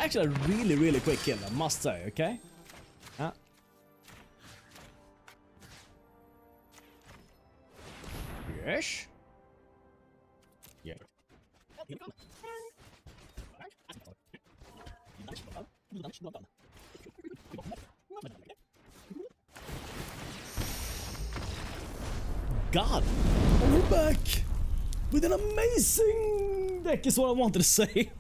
actually a really, really quick kill, I must say, okay? Yes. Yeah. God, we're back with an amazing deck is what I wanted to say.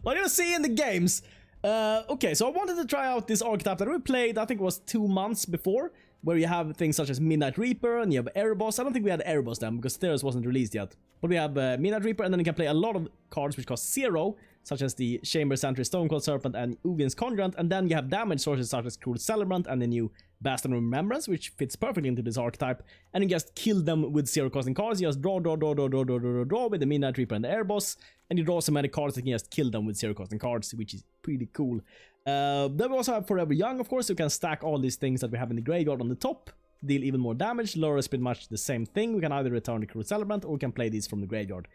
What you see in the games. Okay, so I wanted to try out this archetype that we played, I think it was 2 months before, where you have things such as Midnight Reaper and you have Erebos. I don't think we had Erebos then because Theros wasn't released yet. But we have Midnight Reaper, and then you can play a lot of cards which cost 0, such as the Chamber Sentry, Stonecoil Serpent, and Ugin's Conjurant. And then you have damage sources such as Cruel Celebrant and the new Bastion of Remembrance, which fits perfectly into this archetype. And you just kill them with 0 costing cards. You just draw with the Midnight Reaper and the Erebos. And you draw so many cards that you can just kill them with 0 costing cards, which is pretty cool. Then we also have Forever Young, of course, so you can stack all these things that we have in the graveyard on the top. Deal even more damage. Lurrus is pretty much the same thing. We can either return the Cruel Celebrant or we can play these from the graveyard.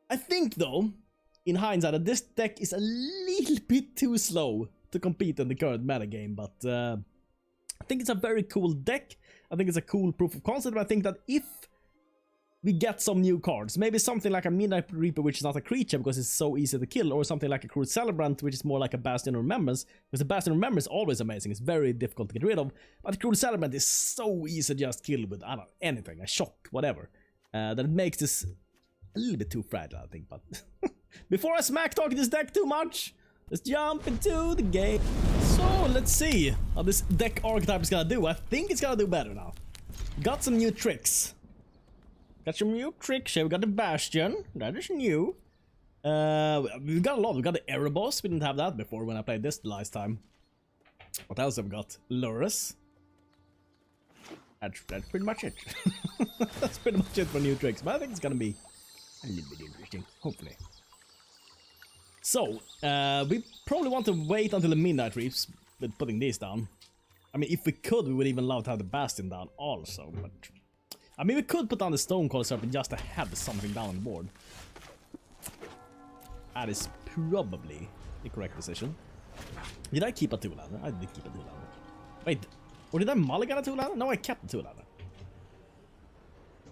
I think though, in hindsight, that this deck is a little bit too slow to compete in the current metagame, but I think it's a very cool deck. I think it's a cool proof of concept. I think that if we get some new cards, maybe something like a Midnight Reaper, which is not a creature because it's so easy to kill, or something like a Cruel Celebrant, which is more like a Bastion of Remembrance, because the Bastion of Remembrance is always amazing. It's very difficult to get rid of, but the Cruel Celebrant is so easy to just kill with, I don't know, anything, a shock, whatever, that it makes this a little bit too fragile, I think. But before I smack talk this deck too much, let's jump into the game. So let's see how this deck archetype is gonna do. I think it's gonna do better now. Got some new tricks. Got some new tricks here. We got the Bastion. That is new. We've got a lot. We got the Erebos. We didn't have that before when I played this the last time. What else have we got? Lurrus. That's pretty much it. That's pretty much it for new tricks. But I think it's gonna be a little bit interesting. Hopefully. So, we probably want to wait until the Midnight Reaps with putting these down. I mean, if we could, we would even love to have the Bastion down also, but I mean, we could put down the Stonecoil Serpent just to have something down on the board. That is probably the correct decision. Did I keep a 2-lander? I did keep a 2-lander. Wait, or did I mulligan a 2-lander? No, I kept the 2-lander.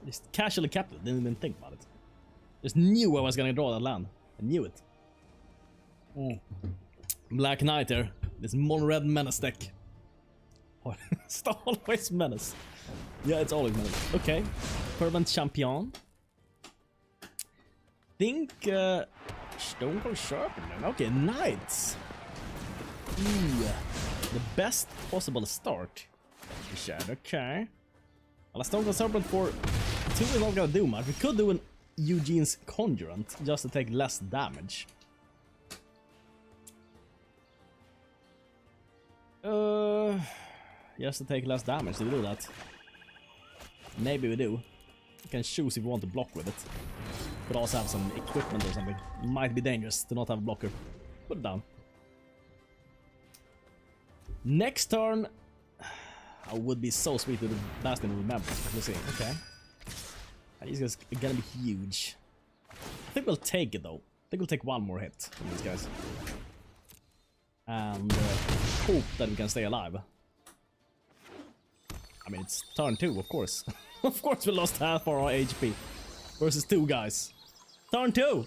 Just casually kept it, didn't even think about it. Just knew I was gonna draw that land. I knew it. Black Knight here. This mono-red menace deck. Oh, it's always menace. Yeah, it's always menace. Okay. Fervent Champion. Think Stonecoil Serpent. Okay, Knights. Ooh, the best possible start. Okay. Well, a Stonecoil Serpent for 2 is not gonna do much. We could do an Eugene's Conjurant just to take less damage. Just to take less damage, do we do that? Maybe we do. We can choose if we want to block with it. Could also have some equipment or something. Might be dangerous to not have a blocker. Put it down. Next turn, I would be so sweet with the Bastion of Remembrance. We'll see. Okay. He's gonna be huge. I think we'll take it though. I think we'll take one more hit from these guys. And hope that we can stay alive. I mean, it's turn 2, of course. Of course we lost half our HP. Versus 2 guys. Turn 2!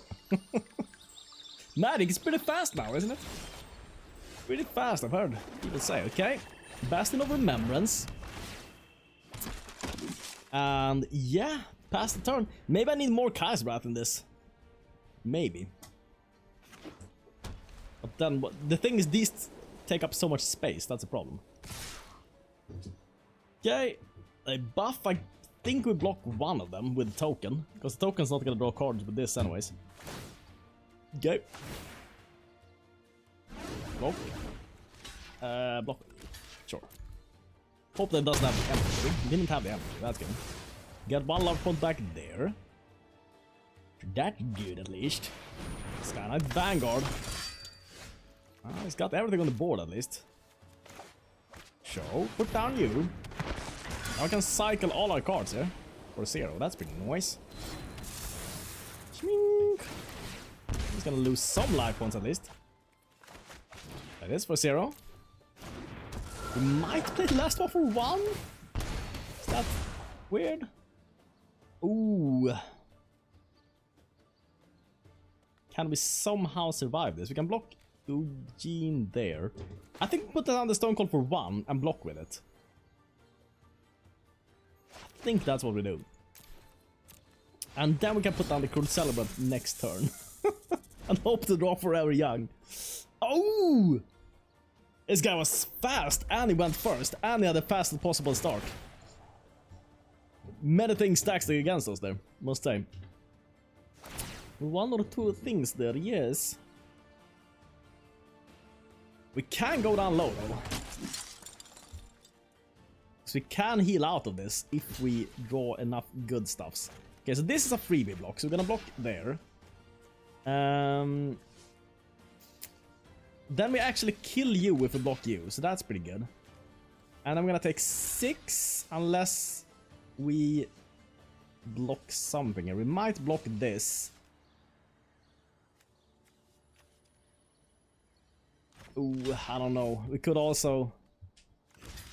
Magic is pretty fast now, isn't it? Pretty fast, I've heard people say. Okay. Bastion of Remembrance. And yeah, pass the turn. Maybe I need more Kai's Wrath in this. Maybe. But then, the thing is, these take up so much space. That's a problem. Okay, a buff. I think we block one of them with a token, because the token's not gonna draw cards with this anyways. Okay. Block. Block. Sure. Hope that doesn't have the empty. We didn't have the empty. That's good. Get 1 love point back there. That's good, at least. Sky Knight Vanguard. He's got everything on the board, at least. So, put down you. Now I can cycle all our cards here for 0. That's pretty nice. He's gonna lose some life points at least. this for 0. We might play the last one for 1. Is that weird? Ooh. Can we somehow survive this? We can block Ugin there. I think put down the Stonecoil for 1 and block with it. I think that's what we do. And then we can put down the Cruel Celebrant next turn. And hope to draw Forever Young. Oh! This guy was fast, and he went first, and he had the fastest possible start. Many things stacked against us there, must say. One or two things there, yes. We can go down low though. So we can heal out of this if we draw enough good stuffs. Okay, so this is a freebie block, so we're gonna block there. Then we actually kill you if we block you, so that's pretty good. And I'm gonna take 6 unless we block something here. We might block this. Ooh, I don't know. We could also...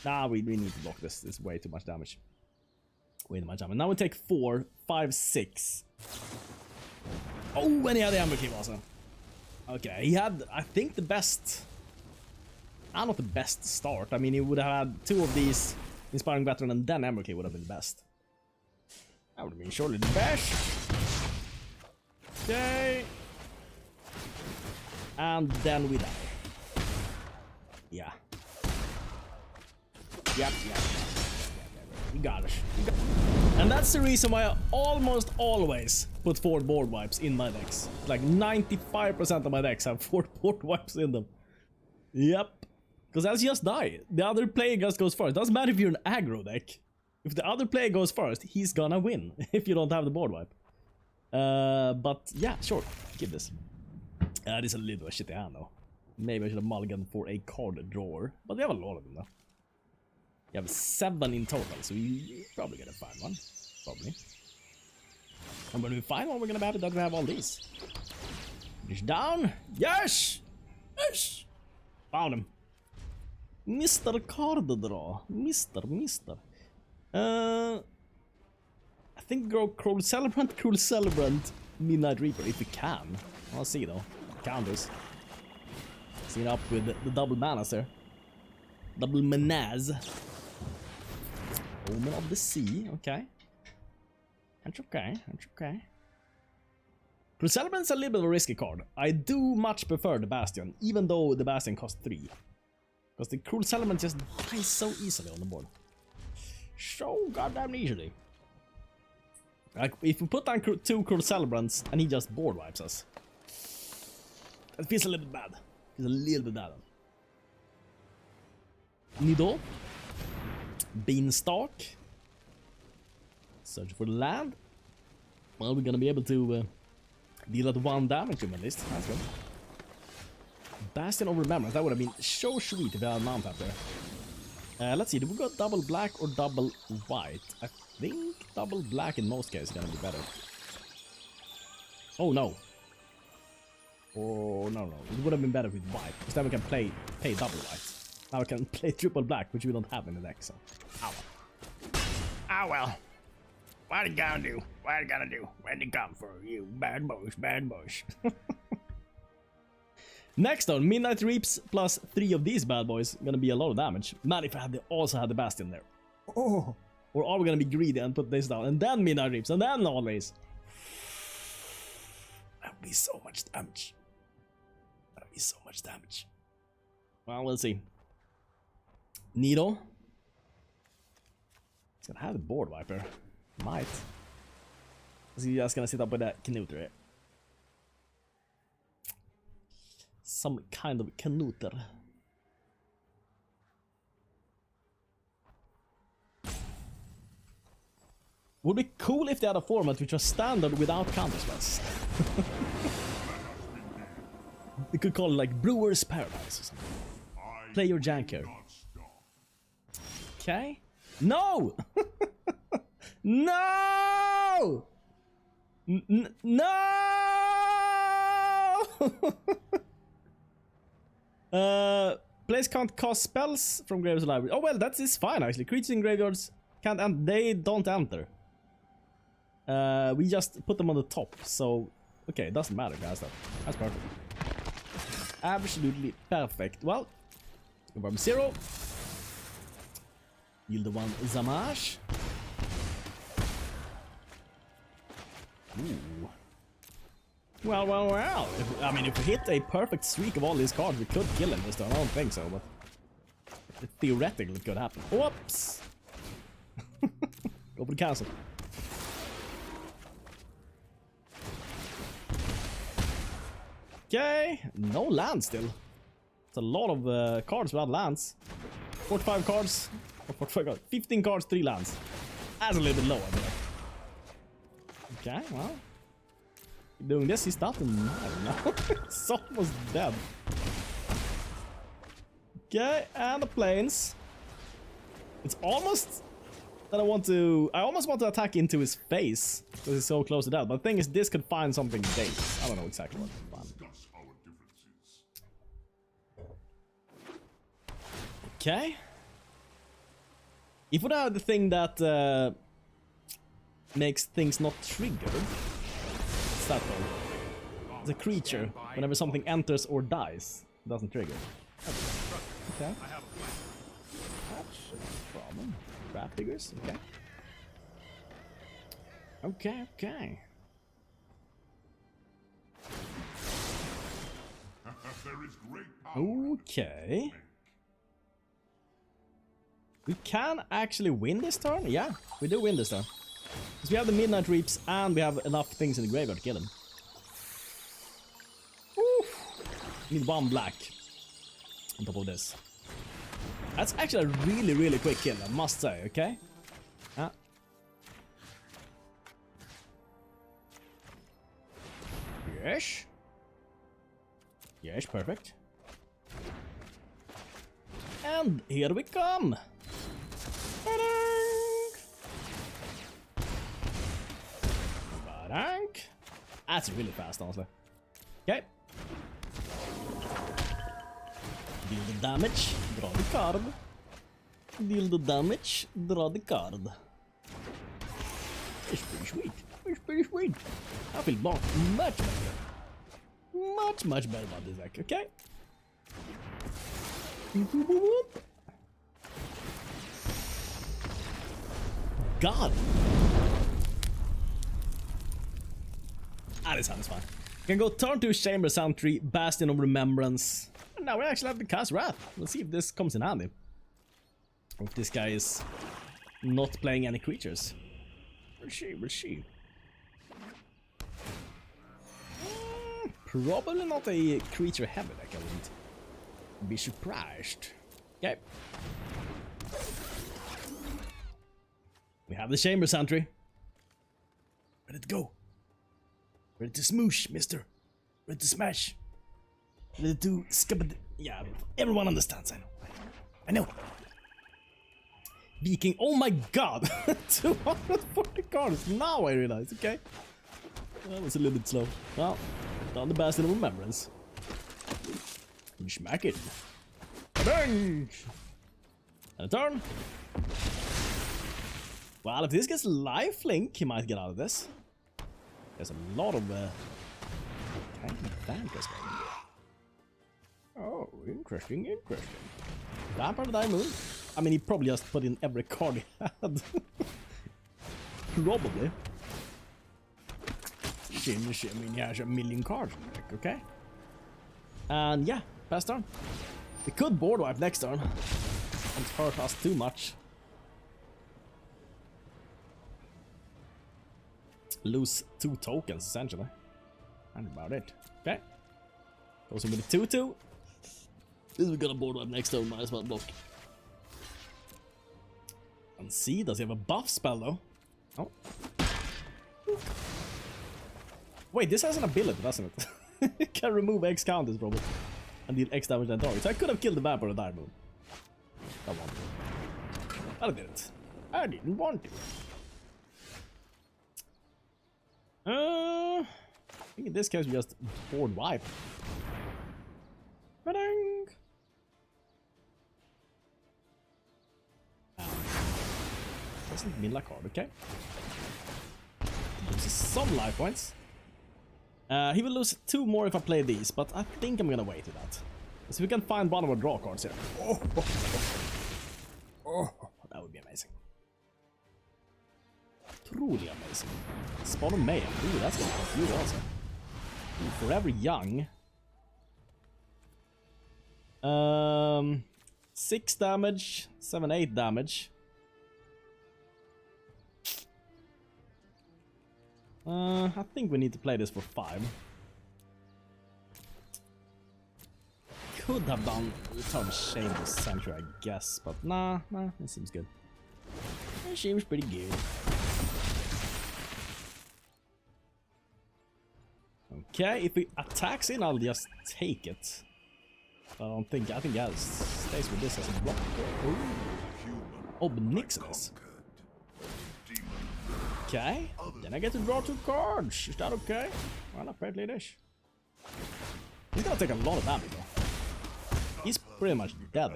Nah, we need to block this. This is way too much damage. Way too much damage. Now we take 4, 5, 6. Oh, and he had the Amber Key also. Okay, he had, I think, the best... not the best start. I mean, he would have had 2 of these Inspiring Veteran and then Amber Key would have been the best. That would have been surely the best. Okay. And then we die. Yeah. Yep. You got it. And that's the reason why I almost always put 4 board wipes in my decks. Like 95% of my decks have 4 board wipes in them. Yep. Because else you just die. The other player just goes first. Doesn't matter if you're an aggro deck. If the other player goes first, he's gonna win. If you don't have the board wipe. But yeah, sure. Give this. This is a little shitty hand though. Maybe I should have mulliganed for a card drawer. But we have a lot of them though. You have 7 in total, so you're probably gonna find one. Probably. And when we find one, we're gonna be happy that we have all these. Finish down. Yes! Yes! Found him. Mr. Card draw. Mister. I think go Cruel Celebrant, Midnight Reaper if we can. I'll see though. Counters. See up with the double manas there. Double manas. Omen of the Sea, okay. That's okay. Cruel Celebrant's a little bit of a risky card. I do much prefer the Bastion, even though the Bastion costs 3. Because the Cruel Celebrant just dies so easily on the board. So goddamn easily. Like, if we put down 2 Cruel Celebrants and he just board wipes us. That feels a little bit bad. Feels a little bit bad. Nido. Beanstalk. Search for the land. Well, we're gonna be able to deal at 1 damage to him at least. That's good. Bastion of Remembrance. That would have been so sweet if I had a mount up there. Let's see. Do we got double black or double white? I think double black in most cases is gonna be better. Oh no. Oh no. It would have been better with white. Because then we can pay double white. Now I can play triple black, which we don't have in the deck, so... Ah well. What you gonna do? What you gonna do? When they come for you, bad boys. Next on, Midnight Reaps plus 3 of these bad boys. Gonna be a lot of damage. Man, if I also had the Bastion there. Oh! Or are we gonna be greedy and put this down, and then Midnight Reaps, and then all these? That would be so much damage. Well, we'll see. Needle. It's gonna have the board wiper. Might. Is he just gonna sit up with that Knuter here? Some kind of Knuter. Would be cool if they had a format which was standard without counter spells. We could call it like Brewer's Paradise or something. Play your janker. Okay. No! No! No! Players can't cast spells from graveyards or library. Oh well, that is fine actually. Creatures in graveyards can't and they don't enter. We just put them on the top, so okay, it doesn't matter, guys. That's perfect. Absolutely perfect. Well, from 0. Yield the 1 Zamash. Ooh. Well. I mean, if we hit a perfect streak of all these cards, we could kill him this turn. I don't think so, but theoretically it could happen. Whoops! Go for the castle. Okay, no land still. It's a lot of cards without lands. 45 cards, or 45 cards, 15 cards, 3 lands. That's a little bit low, I think. Okay, well. Doing this, he's nothing now. It's almost dead. Okay, and the planes. It's almost that I almost want to attack into his face because he's so close to that. But the thing is, this could find something dangerous. I don't know exactly what to find. Okay. If we have the thing that makes things not triggered, what's that called? It's a creature. Whenever something enters or dies, it doesn't trigger. Okay. That's a problem. Trap figures. Okay. Okay. Okay. We can actually win this turn? Yeah, we do win this turn. Because we have the Midnight Reaps and we have enough things in the graveyard to kill him. Oof. Need 1 black on top of this. That's actually a really, really quick kill, I must say, okay? Yes. Yes, perfect. And here we come. That's really fast, honestly. Okay. Deal the damage, draw the card. Deal the damage, draw the card. It's pretty sweet. It's pretty sweet. I feel much better. Much better about this deck, okay? God! This sounds fine. We can go turn to Chamber Sentry, Bastion of Remembrance. And now we actually have to cast Wrath. Let's see if this comes in handy. If this guy is not playing any creatures. We'll see. Probably not a creature heavy deck, I wouldn't be surprised. Okay. We have the Chamber Sentry. Ready to go. Ready to smoosh, mister. Ready to smash. Ready to scabba. Yeah, everyone understands, I know. Viking, oh my god! 240 cards, now I realize, okay. That was a little bit slow. Well, down the Bastion of Remembrance. And smack it. Bang! And a turn. Well, if this gets lifelink, he might get out of this. There's a lot of kind of bankers going. Oh, interesting. Vampire Diamond. I mean, he probably just put in every card he had. Probably. Shimmy, he has a million cards in the deck, okay? And yeah, pass turn. We could board wipe next turn. Don't hurt us too much. Lose 2 tokens, essentially. And about it. Okay. Goes in with a 2-2. This we're gonna board wipe next turn, might as well block. And see, does he have a buff spell though? Oh. Wait, this has an ability, doesn't it? It can remove X counters probably. And deal X damage and target. So I could have killed the Vampire of Diamond. I wanted to. But I didn't. I didn't want to. I think in this case we just board wipe. Doesn't mean like hard, okay? Loses some life points. He will lose 2 more if I play these, but I think I'm gonna wait with that. So we can find one of our draw cards here. Oh, that would be amazing. Truly amazing. Spawn of Mayhem. Ooh, that's gonna help you also. Ooh, Forever Young. 6 damage, 7, 8 damage. I think we need to play this for 5. Could have done Return Chamber Sentry, I guess, but nah, it seems good. It seems pretty good. Okay, if he attacks in, I'll just take it. I think I'll stays with this as a block. Oh, but Nixon's. Okay, then I get to draw 2 cards. Is that okay? Well, apparently it is. He's gonna take a lot of damage though. He's pretty much dead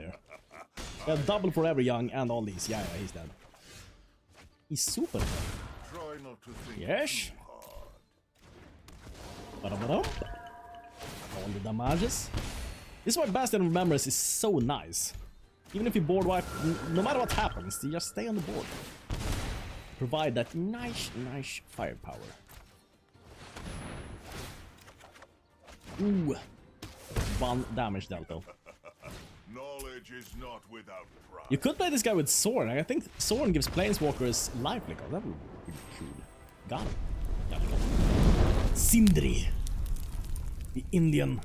there. Double Forever Young and all these. Yeah, he's dead. He's super dead. Yes. All the damages. This is why Bastion of Remembrance is so nice. Even if you board wipe, no matter what happens, you just stay on the board. Provide that nice firepower. Ooh. 1 damage delta. Knowledge is not without pride. You could play this guy with Soren. I think Soren gives Planeswalkers life flicker. That would be cool. Got him. Got him. Sindri. The Indian.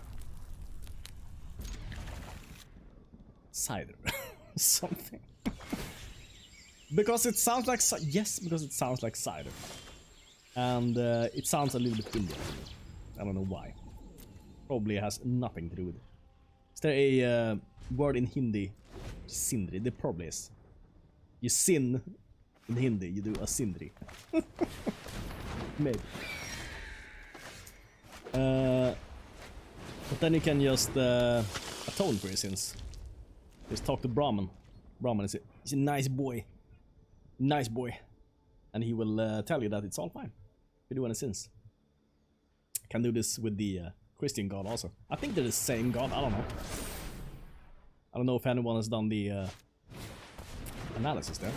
Cider. Something. Because it sounds like because it sounds like cider. And it sounds a little bit Indian. I don't know why. Probably has nothing to do with it. Is there a word in Hindi? Sindri. There probably is. You sin in Hindi, you do a Sindri. Maybe. But then you can just atone for your sins. Just talk to Brahman. Brahman is he's a nice boy. Nice boy. And he will tell you that it's all fine. If you do any sins. Can do this with the Christian God also. I think they're the same God, I don't know. I don't know if anyone has done the analysis there.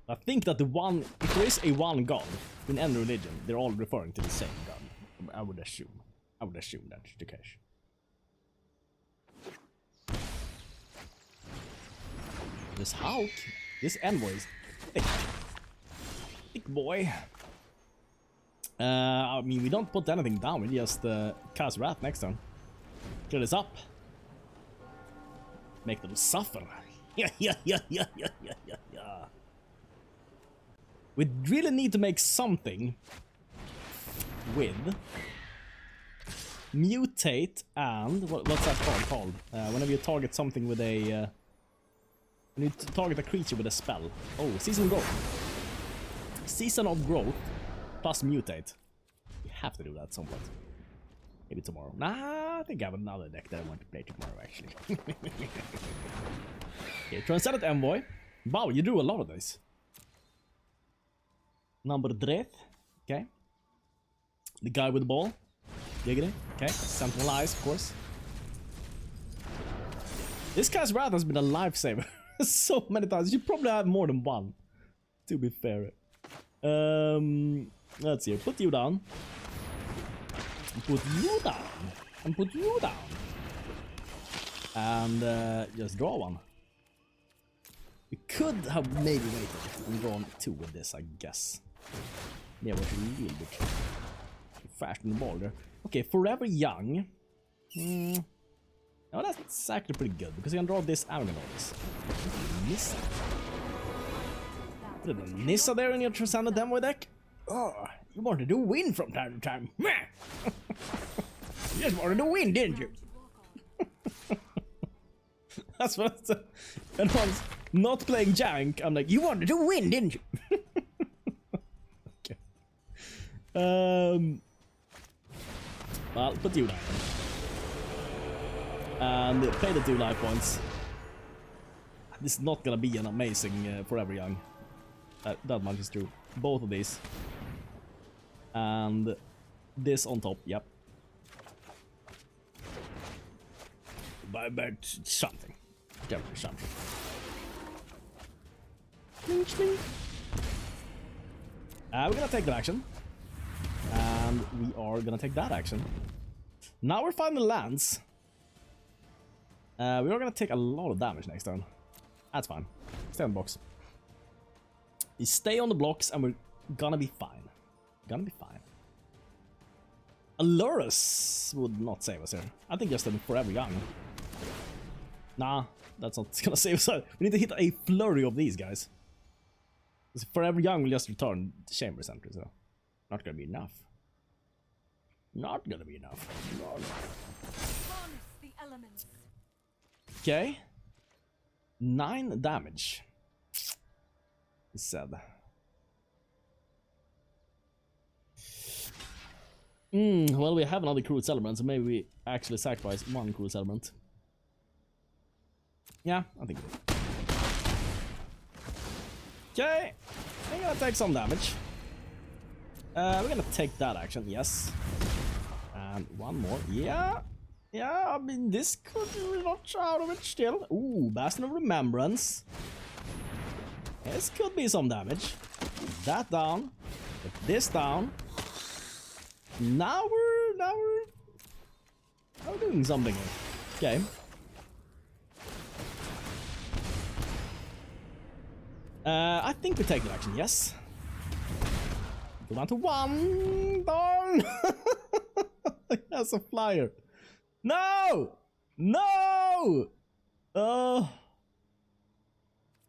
I think that if there is a one God in any religion, they're all referring to the same God. I would assume that's the case. This Hulk, this envoy is thick. Thick boy. I mean, we don't put anything down, we just cast Wrath next turn. Clear this up. Make them suffer. Yeah. We really need to make something with mutate and what's that called? Whenever you target something with a when you target a creature with a spell. Oh, Season of Growth. Season of Growth plus mutate. We have to do that at some point. Maybe tomorrow. Nah, I think I have another deck that I want to play tomorrow actually. Okay, Transcendent Envoy. Wow, you drew a lot of these. Number Dreth. Okay. The guy with the ball. Giggity. Okay. Centralize, of course. This guy's Wrath has been a lifesaver so many times. You probably have more than one, to be fair. Let's see. Put you down. Put you down. And put you down. And just draw one. We could have maybe waited and drawn 2 with this, I guess. Yeah, was a little bit fast in the ball there. Okay, Forever Young. No, that's actually pretty good because you can draw this and draw this. Nissa. Put a Nissa there in your Transcendent Envoy deck. Oh, you wanted to win from time to time. You just wanted to win, didn't you? That's what I said. And once not playing Jank, I'm like, you wanted to win, didn't you? Okay. Well, put you down. And play the 2 life points. This is not gonna be an amazing Forever Young. That much is true. Both of these. And this on top, yep. But something. Definitely something. We're gonna take that action. And we are gonna take that action. Now we're finding lands. We are gonna take a lot of damage next turn. That's fine. Stay on the box. We stay on the blocks and we're gonna be fine. Gonna be fine. A Lurrus would not save us here. I think just a Forever Young. Nah, that's not gonna save us. We need to hit a flurry of these guys. Because Forever Young will just return the Chamber Sentry, so not gonna be enough. Not gonna be enough. No. Okay. 9 damage. He said. Well, we have another Cruel Celebrant, so maybe we actually sacrifice one Cruel Celebrant. Yeah, I think we do. Okay. I'm gonna take some damage. We're gonna take that action, yes. And one more. Yeah. Yeah, I mean, this could be not out of it still. Ooh, Bastion of Remembrance. This could be some damage. Put that down. Put this down. Now we're doing something here. Okay. I think we take the action, yes. Go down to 1. Darn! That's a flyer. No! No!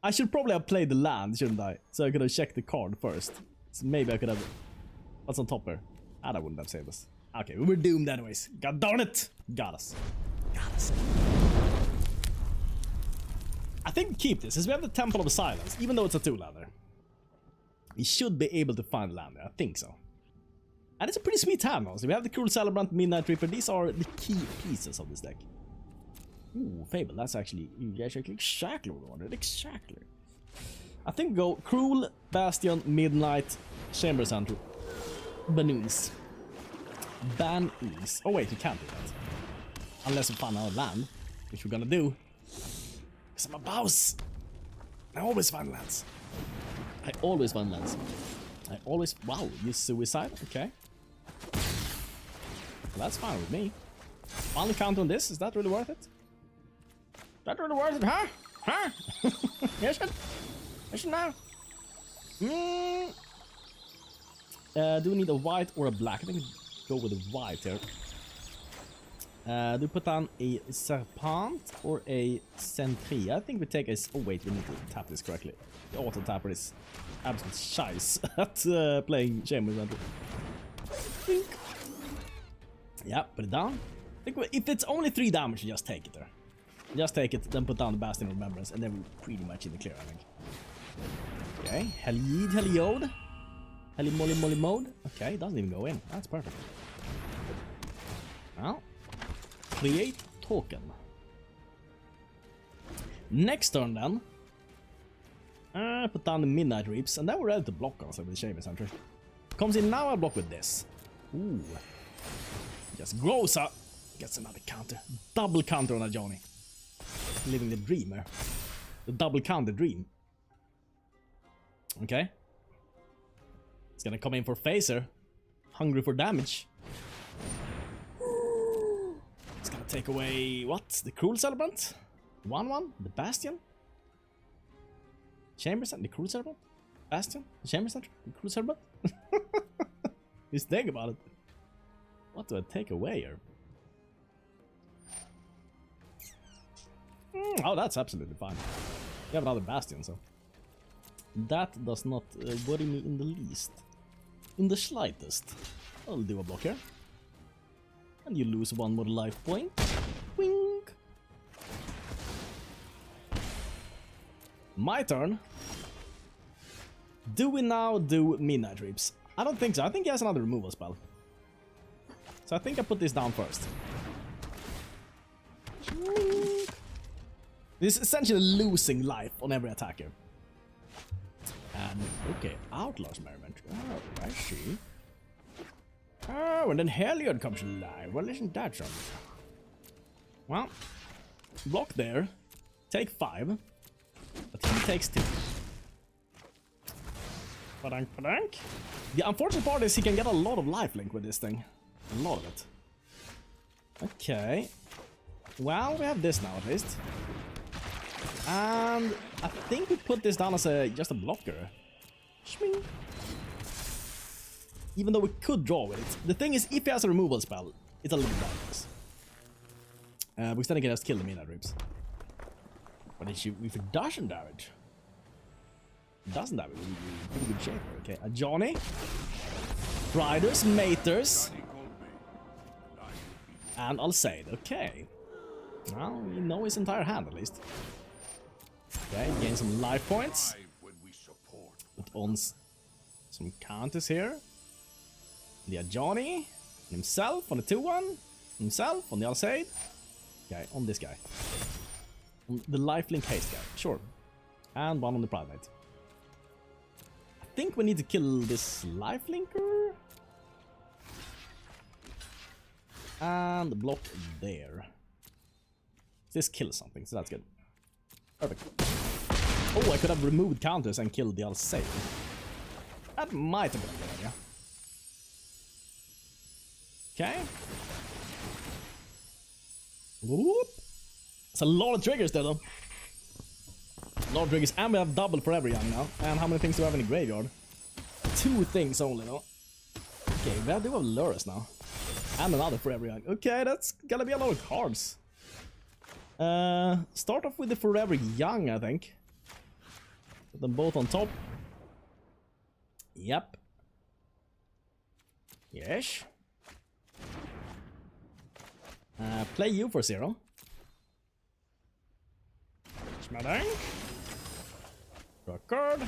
I should probably have played the land, shouldn't I? So I could have checked the card first. So maybe I could have... What's on top here? Ah, that wouldn't have saved us. Okay, we were doomed anyways. God darn it! Got us. Got us. I think we keep this, since we have the Temple of Silence, even though it's a 2-lander. We should be able to find the land there, I think so. And it's a pretty sweet hand also. We have the Cruel Celebrant, Midnight Reaper. These are the key pieces of this deck. Ooh, Fable. That's actually exactly what we wanted. Exactly. I think go Cruel, Bastion, Midnight, Chamber Sentry, Banus. Banus. Oh wait, we can't do that. Unless we find our land, which we're gonna do. Because I'm a boss. I always find lands. I always find lands. I always... Wow, you suicide? Okay. Well, that's fine with me. Final count on this, is that really worth it? Is that really worth it, huh? Huh? Yes, it? Yes, now? Do we need a white or a black? I think we go with a white here. Do we put down a Serpent or a Sentry? I think we take a... Oh wait, we need to tap this correctly. The auto tapper is absolute shice at playing Chamber Sentry. Yeah, put it down. I think if it's only 3 damage, you just take it there. Just take it, then put down the Bastion of Remembrance, and then we're pretty much in the clear, I think. Okay, Heliod, Heliod. Heli Molly Molly mode. Okay, it doesn't even go in. That's perfect. Now, create token. Next turn then. Put down the Midnight Reaps, and then we're ready to block us with the Chamber Sentry. Comes in now, I block with this. Ooh. Just grows up. Gets another counter. Double counter on a Johnny. Living the dream here. The double counter dream. Okay. It's gonna come in for phaser. Hungry for damage. It's gonna take away what? The Cruel Celebrant? 1/1? The Bastion? Chamber Sentry? The Cruel Celebrant? Bastion? The Chamber Sentry? The Cruel Celebrant? Just think about it. What do I take away here? Oh, that's absolutely fine. We have another Bastion, so... That does not worry me in the least. In the slightest. I'll do a block here. And you lose 1 more life point. Wink! My turn. Do we now do Midnight Reaps? I don't think so. I think he has another removal spell. So I think I put this down first. This is essentially losing life on every attacker. Okay, Outlaw's Merriment. Oh, I see. Oh, and then Heliod comes alive. Well, isn't that something? Well, block there. Take 5. But he takes 2. Padank, padank. The unfortunate part is he can get a lot of lifelink with this thing. A lot of it. Okay. Well, we have this now at least. And I think we put this down as just a blocker. Shming. Even though we could draw with it. The thing is, if he has a removal spell, it's a little bit dangerous. Because then he can just kill the Mina Ribs. But if it doesn't damage, we're in pretty good shape. Okay, a Johnny. Riders, Maters. And I'll say it. Okay. Well, we know his entire hand at least. Okay, gain some life points. Put on some counters here. The Johnny. Himself on the 2-1. Himself on the Alseid. Okay, on this guy. On the lifelink haste guy. Sure. And 1 on the Primate. I think we need to kill this lifelinker. And block there. This kills something, so that's good. Perfect. Oh, I could have removed counters and killed the Alseid. That might have been a good idea. Okay. Whoop. It's a lot of triggers there, though. A lot of triggers, and we have double for every young now. And how many things do we have in the graveyard? 2 things only, though. Okay, we do have Lurrus now. And another Forever Young. Okay, that's gonna be a lot of cards. Start off with the Forever Young, I think. Put them both on top. Yep. Yes. Play you for 0. Smadang. Draw a card.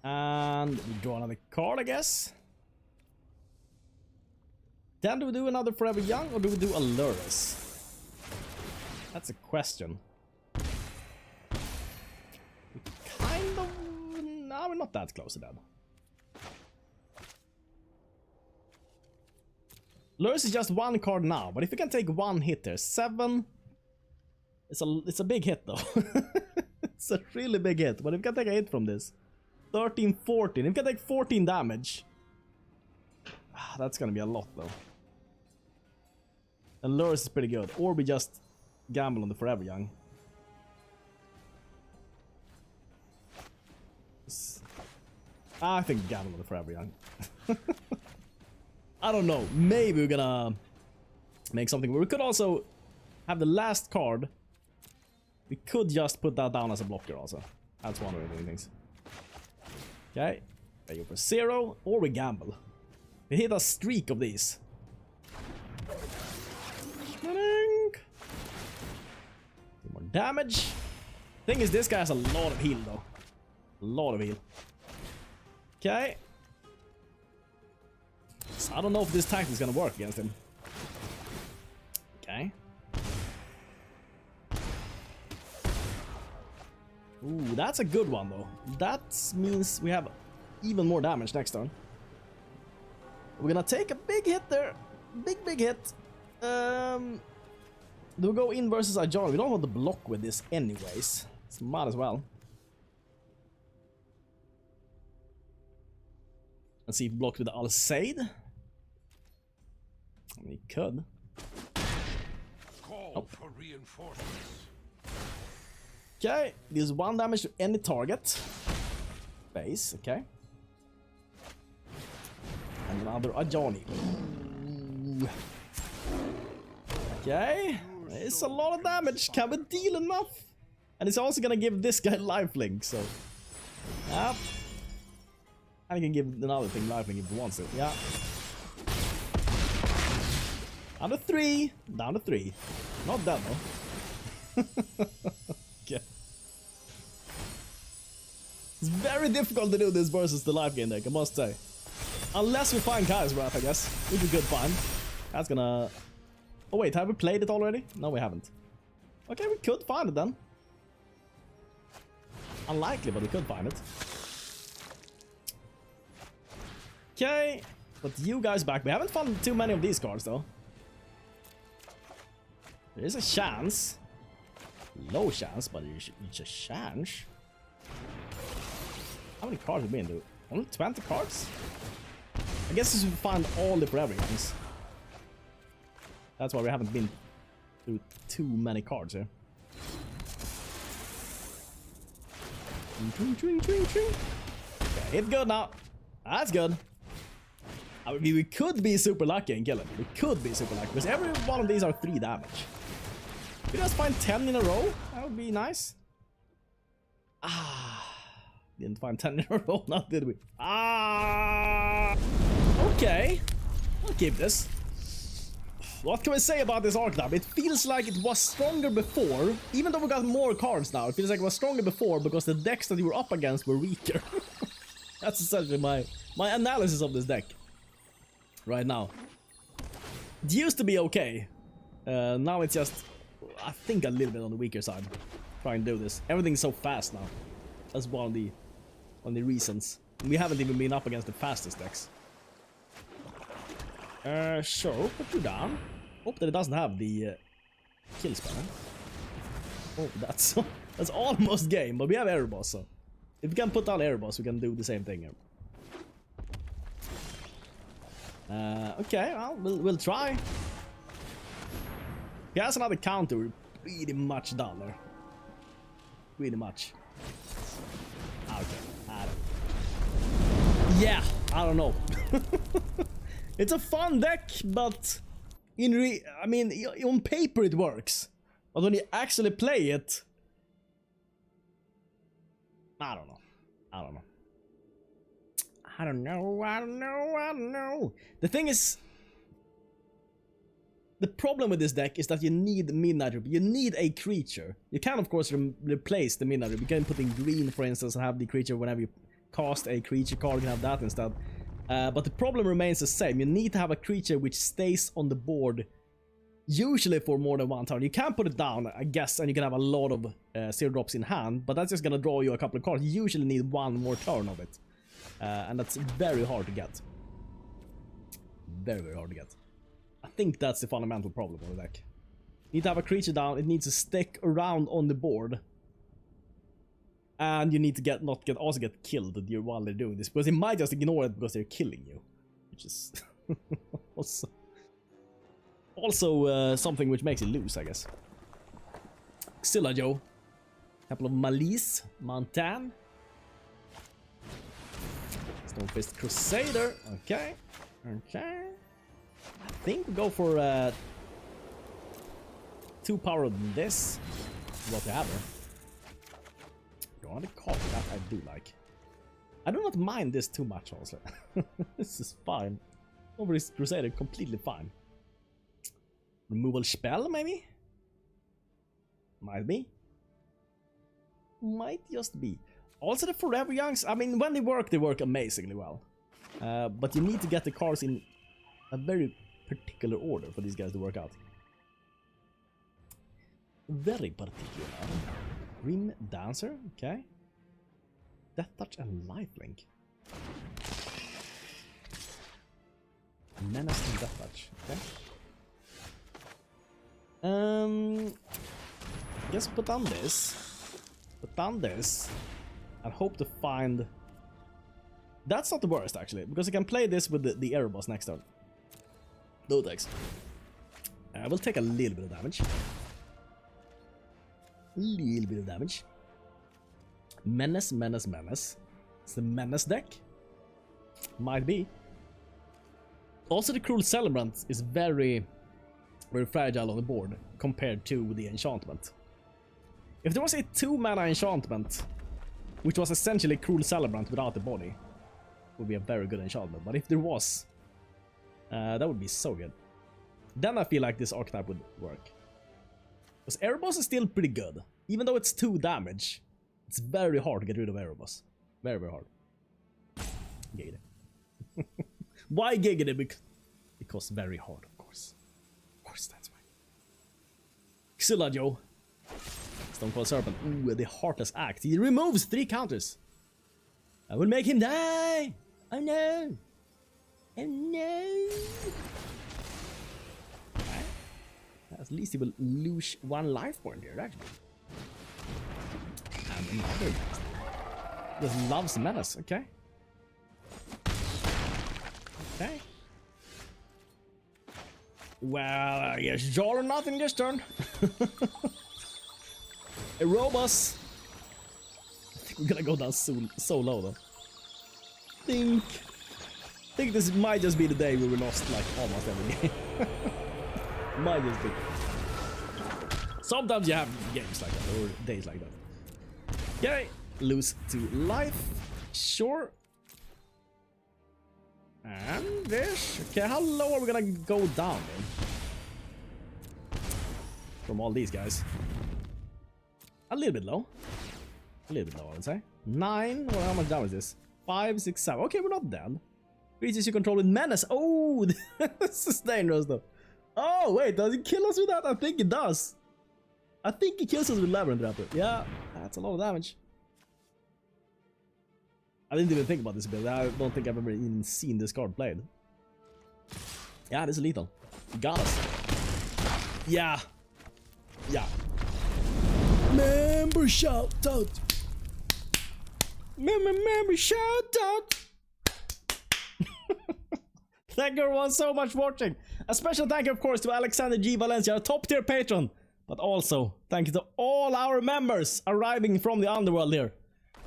And we draw another card, I guess. Then do we do another Forever Young or do we do a Lurrus? That's a question. Kind of... No, we're not that close to that. Lurrus is just 1 card now, but if we can take 1 hit there, 7... It's a big hit though. It's a really big hit, but if we can take a hit from this. 13, 14. If we can take 14 damage. That's gonna be a lot though. And Lurrus is pretty good. Or we just gamble on the Forever Young. I think gamble on the Forever Young. I don't know. Maybe we're gonna make something. We could also have the last card. We could just put that down as a blocker also. That's one of the things. Okay. Pay you for 0. Or we gamble. We hit a streak of these. More damage. Thing is, this guy has a lot of heal though. A lot of heal. Okay. So I don't know if this tactic is gonna work against him. Okay. Ooh, that's a good one though. That means we have even more damage next turn. We're gonna take a big hit there. Big hit. Do we go in versus Ugin? We don't want to block with this anyways. So might as well. Let's see if we blocked with the Alseid. We could. Call for reinforcements. Okay, deals 1 damage to any target. Base, okay. And another Ajani. Okay, it's a lot of damage. Can we deal enough? And it's also gonna give this guy lifelink, so. Yeah. And he can give another thing lifelink if he wants it, yeah. Down to 3. Down to 3. Not that though. Okay. It's very difficult to do this versus the life gain deck, I must say. Unless we find Kai's Wrath, I guess. Which we could find. That's gonna... Oh wait, have we played it already? No, we haven't. Okay, we could find it then. Unlikely, but we could find it. Okay, put you guys back. We haven't found too many of these cards though. There is a chance. Low chance, but it's a chance. How many cards have we been through? Only 20 cards? I guess we should find all the forever youngs. That's why we haven't been through too many cards here. Okay, it's good now. That's good. I mean, we could be super lucky and kill him. We could be super lucky because every one of these are 3 damage. If we just find 10 in a row, that would be nice. Ah, didn't find 10 in a row now, did we? Ah, okay. I'll keep this. What can we say about this archetype? It feels like it was stronger before. Even though we got more cards now, it feels like it was stronger before because the decks that you were up against were weaker. That's essentially my analysis of this deck right now. It used to be okay. Now it's just, I think, a little bit on the weaker side. Trying to do this. Everything's so fast now. That's one of the reasons. We haven't even been up against the fastest decks. Sure, put you down. Hope that it doesn't have the kill spell. Oh, that's almost game, but we have Erebos, so if we can put down Erebos, we can do the same thing here. Okay, well, we'll try. He has another counter. We're pretty much done there. Pretty much. Okay, yeah, I don't know. It's a fun deck, but I mean, on paper it works. But when you actually play it, I don't know. I don't know. The thing is, the problem with this deck is that you need Midnight Rip. You need a creature. You can, of course, replace the Midnight Rip. You can put in green, for instance, and have the creature whenever you cast a creature card. You can have that instead. But the problem remains the same. You need to have a creature which stays on the board, usually for more than one turn. You can put it down, I guess, and you can have a lot of 0-drops in hand, but that's just gonna draw you a couple of cards. You usually need one more turn of it. And that's very hard to get. Very, very hard to get. I think that's the fundamental problem with the deck. You need to have a creature down, it needs to stick around on the board. And you need to also get killed while they're doing this, because they might just ignore it because they're killing you, which is also something which makes you lose, I guess. Xilla Joe, couple of Malice, Montan, Stonefist Crusader. Okay. I think we go for 2 power of this. What we have here. On the card that I do like. I do not mind this too much also. This is fine. Over this Crusader, completely fine. Removal spell, maybe? Might be. Might just be. Also the Forever Youngs, I mean, when they work amazingly well. But you need to get the cards in a very particular order for these guys to work out. Very particular. Grim Dancer, okay. Death Touch and Lifelink. Menace and Death Touch, okay. Just put down this. And hope to find... That's not the worst, actually, because I can play this with the Erebos next turn. No thanks. I will take a little bit of damage. Menace. It's the Menace deck. Might be. Also, the Cruel Celebrant is very, very fragile on the board compared to the enchantment. If there was a 2-mana enchantment, which was essentially Cruel Celebrant without the body, it would be a very good enchantment. But if there was, that would be so good. Then I feel like this archetype would work. Because Erebos is still pretty good. Even though it's 2 damage, it's very hard to get rid of Erebos. Very, very hard. Giggity. Why giggity? Because very hard, of course. Of course, that's why. Xilla Joe. Stonecoil Serpent. Ooh, the Heartless Act. He removes 3 counters. I will make him die! Oh no! Oh no! Okay. At least he will lose 1 life point here, actually. And another. Just loves menace, okay. Okay. Well, I guess all or nothing this turn. Erebos. I think we're gonna go down so low though. I think this might just be the day where we lost like almost every game. Might just be. Sometimes you have games like that or days like that. Okay, lose 2 life. Sure. And this. Okay, how low are we gonna go down then? From all these guys. A little bit low. A little bit low, I would say. 9. Well, how much down is this? 5, 6, 7. Okay, we're not dead. Creatures you control with menace. Oh, this is dangerous though. Oh, wait, does it kill us with that? I think it does. I think it kills us with Labyrinth Raptor. Yeah, that's a lot of damage. I didn't even think about this build. I don't think I've ever even seen this card played. Yeah, this is lethal. You got us. Yeah. Yeah. Member shout out. Member shout out. Thank you everyone so much for watching. A special thank you, of course, to Alexander G. Valencia, a top tier patron. But also, thank you to all our members arriving from the underworld here.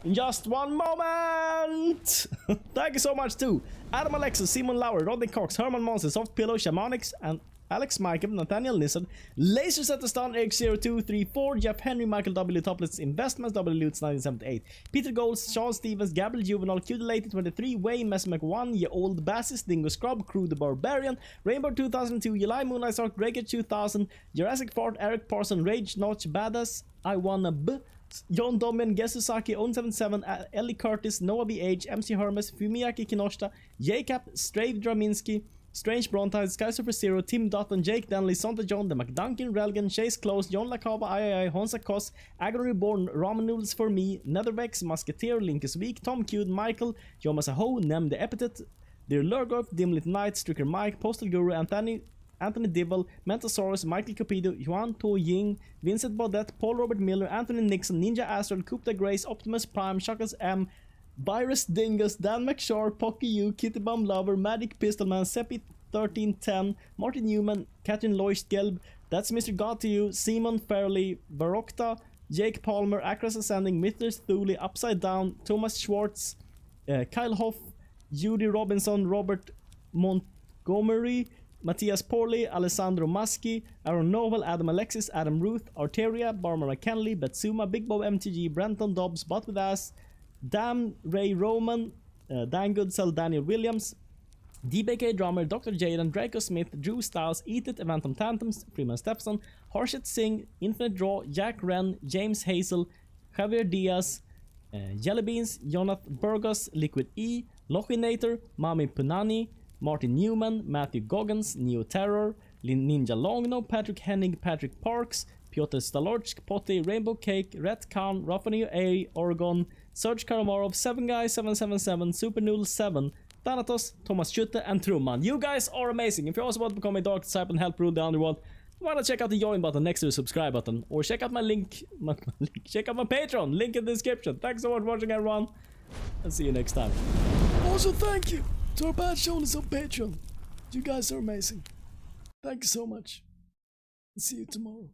In just one moment! Thank you so much to Adam Alexis, Simon Lauer, Rodney Cox, Herman Monster, Soft Pillow, Shamanix, and Alex Michael, Nathaniel Nissen, Lasers at the Stun, Eric0234, Jeff Henry, Michael W. Topless Investments, W. Lutz 1978, Peter Golds, Sean Stevens, Gabriel Juvenal, Q-Delated23, Wayne, Messmac1, Ye Old Bassis, Dingo Scrub, Crew the Barbarian, Rainbow 2002, Yelai Moonlight Stark, Gregor 2000, Jurassic Fart, Eric Parson, Rage Notch, Badass, I Wanna B, John Domin, Gesusaki, On77, Ellie Curtis, Noah BH, MC Hermes, Fumiaki Kinoshita, Jacob, Strave Draminsky, Strange Brontide, Sky Super Zero, Tim Dutton, Jake Denley, Santa John, The McDuncan, Relgan, Chase Close, John Lacaba, III, Honsa Kos, Agony Reborn, Ramen Noodles for Me, Nethervex, Musketeer, Linkus Week, Tom Cute, Michael, Yomasaho, Nem the Epithet, Dear Lurgoth, Dimlit Knight, Stricker Mike, Postal Guru, Anthony Dibble, Mentosaurus, Michael Capido, Yuan To Ying, Vincent Baudet, Paul Robert Miller, Anthony Nixon, Ninja Astral, Kupta Grace, Optimus Prime, Shuckles M, Virus Dingus, Dan McShar, Pocky U, Kitty Bum Lover, Magic Pistolman, Seppi 1310, Martin Newman, Katrin Loisgelb, That's Mr. God to You, Simon Fairley, Barokta, Jake Palmer, Acros Ascending, Mr. Thule, Upside Down, Thomas Schwartz, Kyle Hoff, Judy Robinson, Robert Montgomery, Matthias Porley, Alessandro Maschi, Aaron Novel, Adam Alexis, Adam Ruth, Arteria, Barbara Kenley, Betsuma, Big Bob MTG, Brenton Dobbs, Butt with Ass, Dam Ray Roman, Dan Goodsell, Daniel Williams, DBK Drummer, Dr. Jaden, Draco Smith, Drew Styles, Eat It, Eventum Tantrums, Freeman Stepson, Harshit Singh, Infinite Draw, Jack Wren, James Hazel, Javier Diaz, Jellybeans, Jonathan Burgos, Liquid E, Lochinator, Mami Punani, Martin Newman, Matthew Goggins, Neo Terror, Ninja Longno, Patrick Henning, Patrick Parks, Piotr Stalorchk, Potty, Rainbow Cake, Red Khan, Rafanio A, Oregon, Serge Karamarov, 7 Guy 777, Super Noodle 7, Thanatos, Thomas Schutte, and Truman. You guys are amazing. If you also want to become a Dark Disciple and help rule the underworld, why not check out the join button next to the subscribe button, or check out my link, check out my Patreon, link in the description. Thanks so much for watching, everyone, and see you next time. Also, thank you to our patch owners on Patreon. You guys are amazing. Thank you so much. See you tomorrow.